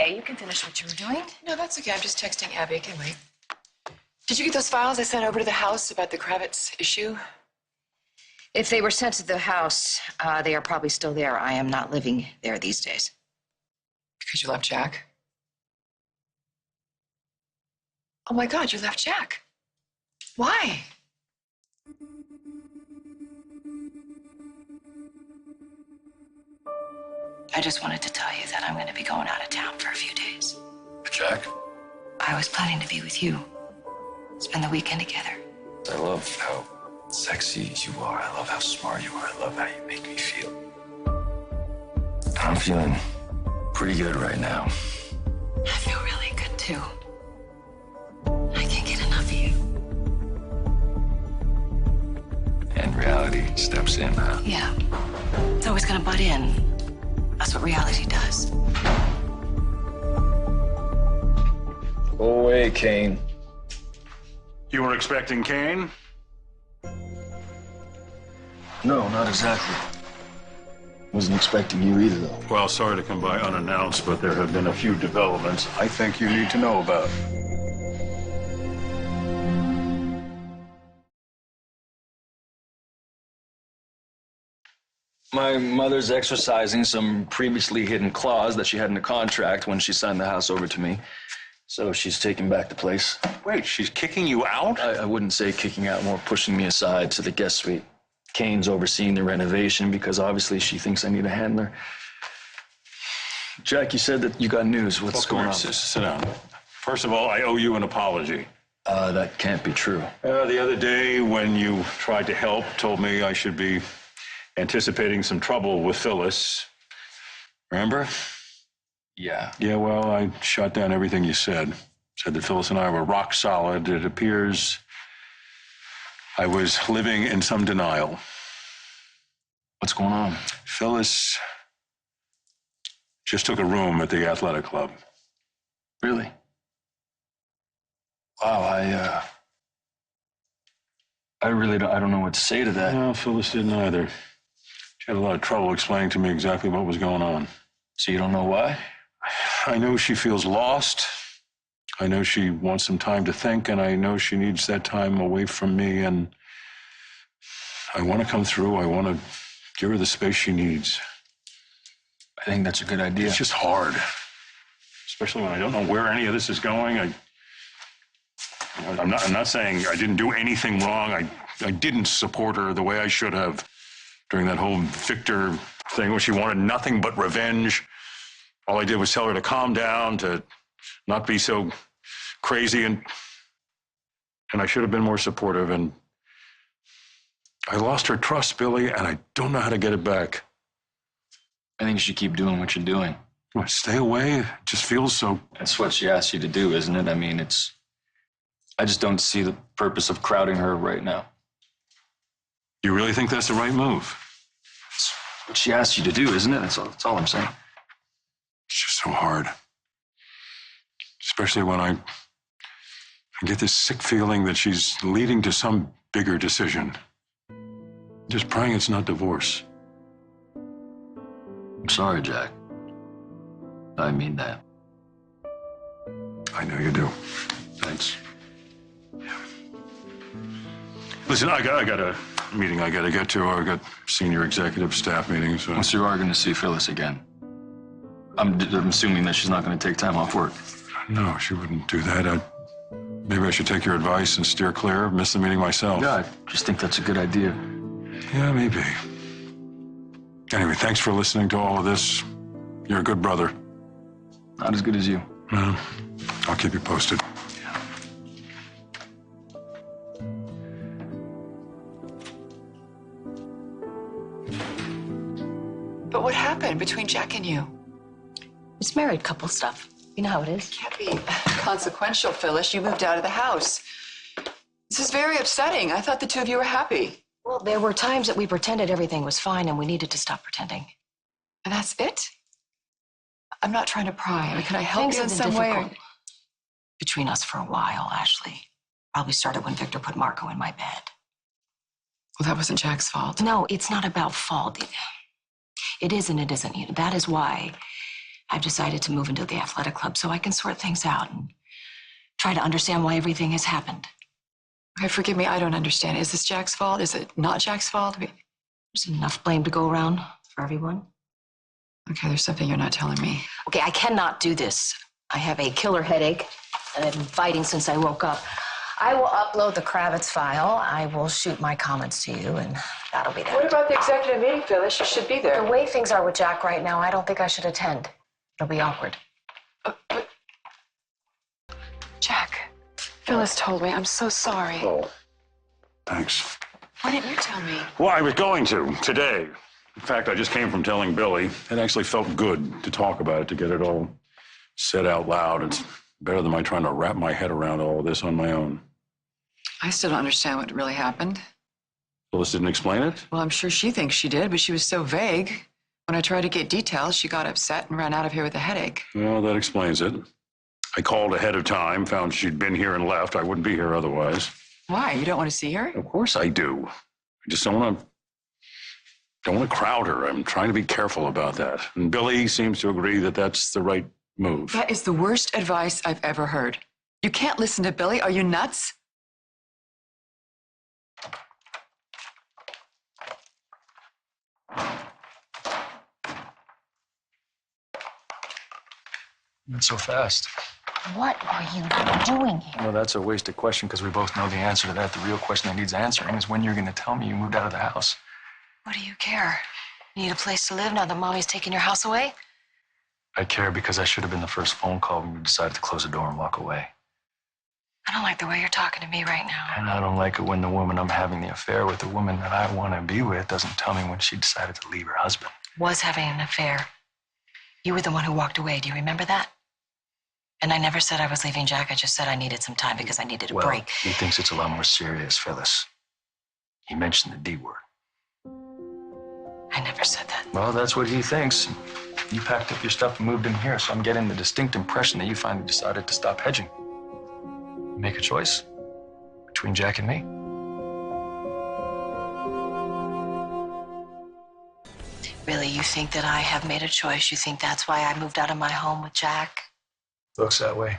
okay. You can finish what you were doing. No, that's okay. I'm just texting Abby. I can wait. Did you get those files I sent over to the house about the Kravitz issue? If they were sent to the house, they are probably still there. I am not living there these days. Because you left Jack? Oh my God, you left Jack. Why? I just wanted to tell you that I'm going to be going out of town for a few days. Jack? I was planning to be with you. Spend the weekend together. I love how sexy you are. I love how smart you are. I love how you make me feel. I'm feeling pretty good right now. I feel really good, too. I can't get enough of you. And reality steps in, huh? Yeah. It's always going to butt in. That's what reality does. Go away, Kane. You were expecting Kane? No, not exactly. Wasn't expecting you either, though. Well, sorry to come by unannounced, but there have been a few developments I think you need to know about. My mother's exercising some previously hidden clause that she had in the contract when she signed the house over to me. So she's taking back the place. Wait, she's kicking you out? I wouldn't say kicking out, more pushing me aside to the guest suite. Kane's overseeing the renovation because obviously she thinks I need a handler. Jack, you said that you got news. What's going on? Sit down. First of all, I owe you an apology. That can't be true. The other day when you tried to help, told me I should be anticipating some trouble with Phyllis. Remember? Yeah. Yeah, well, I shot down everything you said. Said that Phyllis and I were rock solid. It appears I was living in some denial. What's going on? Phyllis just took a room at the athletic club. Really? Wow, I really don't know what to say to that. No, Phyllis didn't either. She had a lot of trouble explaining to me exactly what was going on. So you don't know why? I know she feels lost. I know she wants some time to think, and I know she needs that time away from me, and I want to come through. I want to give her the space she needs. I think that's a good idea. It's just hard, especially when I don't know where any of this is going. I'm not saying I didn't do anything wrong. I didn't support her the way I should have during that whole Victor thing where she wanted nothing but revenge. All I did was tell her to calm down, to not be so crazy, and I should have been more supportive. And I lost her trust, Billy, and I don't know how to get it back. I think you should keep doing what you're doing. What, stay away? It just feels so... That's what she asked you to do, isn't it? I mean, I just don't see the purpose of crowding her right now. You really think that's the right move? It's what she asked you to do, isn't it? That's all I'm saying. It's just so hard. Especially when I get this sick feeling that she's leading to some bigger decision. Just praying it's not divorce. I'm sorry, Jack. I mean that. I know you do. Thanks. Listen, I got a meeting I got to get to. I got senior executive staff meetings. So. So you are going to see Phyllis again? I'm assuming that she's not going to take time off work. No, she wouldn't do that. Maybe I should take your advice and steer clear, miss the meeting myself. Yeah, I just think that's a good idea. Yeah, maybe. Anyway, thanks for listening to all of this. You're a good brother. Not as good as you. No, I'll keep you posted. But what happened between Jack and you? It's married couple stuff. You know how it is. Can't be consequential, Phyllis. You moved out of the house. This is very upsetting. I thought the two of you were happy. Well, there were times that we pretended everything was fine, and we needed to stop pretending. And that's it? I'm not trying to pry. I mean, can I help Things you in have been some way? difficult between us for a while, Ashley. Probably started when Victor put Marco in my bed. Well, that wasn't Jack's fault. No, it's not about fault. It is and it isn't. That is why I've decided to move into the athletic club so I can sort things out and try to understand why everything has happened. Okay, forgive me, I don't understand. Is this Jack's fault? Is it not Jack's fault? There's enough blame to go around for everyone. Okay, there's something you're not telling me. Okay, I cannot do this. I have a killer headache, and I've been fighting since I woke up. I will upload the Kravitz file. I will shoot my comments to you, and that'll be that. What about the executive meeting, Phyllis? You should be there. The way things are with Jack right now, I don't think I should attend. It'll be awkward. But... Jack, Phyllis told me. I'm so sorry. Oh, thanks. Why didn't you tell me? Well, I was going to today. In fact, I just came from telling Billy. It actually felt good to talk about it, to get it all said out loud. It's better than my trying to wrap my head around all of this on my own. I still don't understand what really happened. Phyllis didn't explain it? Well, I'm sure she thinks she did, but she was so vague. When I tried to get details, she got upset and ran out of here with a headache. Well, that explains it. I called ahead of time, found she'd been here and left. I wouldn't be here otherwise. Why? You don't want to see her? Of course I do. I just don't want to crowd her. I'm trying to be careful about that. And Billy seems to agree that that's the right move. That is the worst advice I've ever heard. You can't listen to Billy. Are you nuts? Not so fast. What are you doing here? Well, that's a wasted question because we both know the answer to that. The real question that needs answering is when you're going to tell me you moved out of the house. What do you care? You need a place to live now that Mommy's taking your house away? I care because I should have been the first phone call when you decided to close the door and walk away. I don't like the way you're talking to me right now. And I don't like it when the woman I'm having the affair with, the woman that I want to be with, doesn't tell me when she decided to leave her husband. Was having an affair. You were the one who walked away. Do you remember that? And I never said I was leaving Jack. I just said I needed some time because I needed a break. He thinks it's a lot more serious, Phyllis. He mentioned the D word. I never said that. Well, that's what he thinks. You packed up your stuff and moved in here, so I'm getting the distinct impression that you finally decided to stop hedging. Make a choice between Jack and me. Really, you think that I have made a choice? You think that's why I moved out of my home with Jack? Looks that way.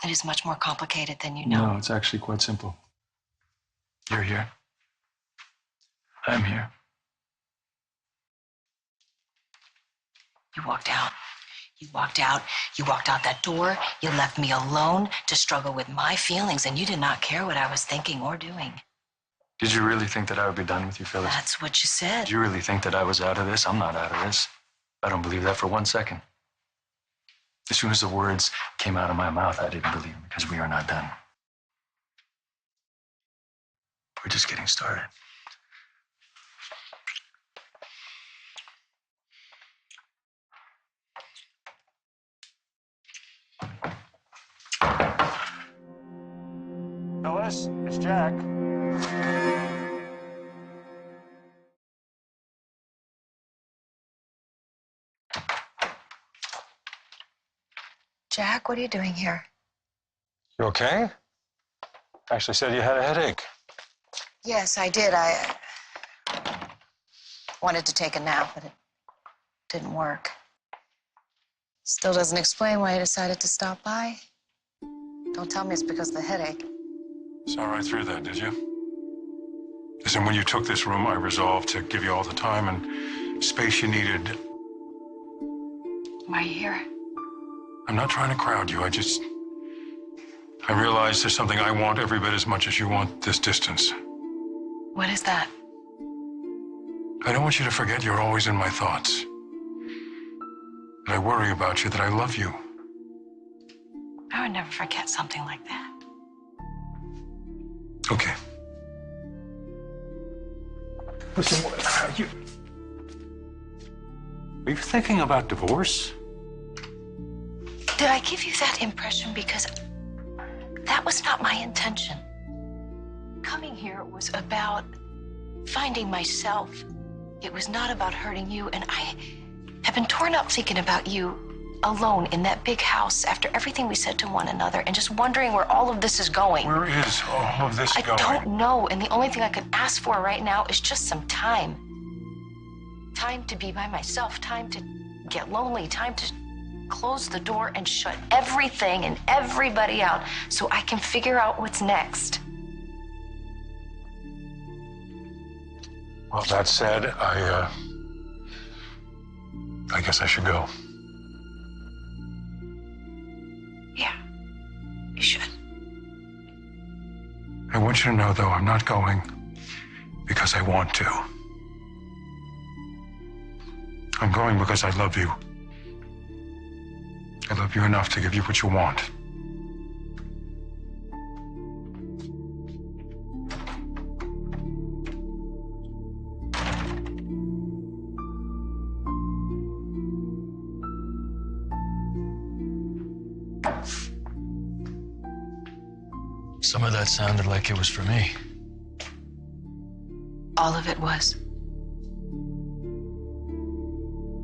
It is much more complicated than you know. No, it's actually quite simple. You're here. I'm here. You walked out. You walked out. You walked out that door. You left me alone to struggle with my feelings, and you did not care what I was thinking or doing. Did you really think that I would be done with you, Phyllis? That's what you said. Did you really think that I was out of this? I'm not out of this. I don't believe that for 1 second. As soon as the words came out of my mouth, I didn't believe them because we are not done. We're just getting started. Phyllis, it's Jack. Jack, what are you doing here? You okay? Ashley said you had a headache. Yes, I did. I wanted to take a nap, but it didn't work. Still doesn't explain why you decided to stop by. Don't tell me it's because of the headache. Saw right through that, did you? Listen, when you took this room, I resolved to give you all the time and space you needed. Why are you here? I'm not trying to crowd you. I realize there's something I want every bit as much as you want this distance. What is that? I don't want you to forget you're always in my thoughts. That I worry about you, that I love you. I would never forget something like that. Okay. Listen, are you thinking about divorce? Did I give you that impression? Because that was not my intention. Coming here was about finding myself. It was not about hurting you, and I have been torn up thinking about you alone in that big house after everything we said to one another and just wondering where all of this is going. Where is all of this going? I don't know, and the only thing I can ask for right now is just some time. Time to be by myself, time to get lonely, time to close the door and shut everything and everybody out so I can figure out what's next. Well, that said, I guess I should go. Yeah, you should. I want you to know, though, I'm not going because I want to. I'm going because I love you. I love you enough to give you what you want. Some of that sounded like it was for me. All of it was.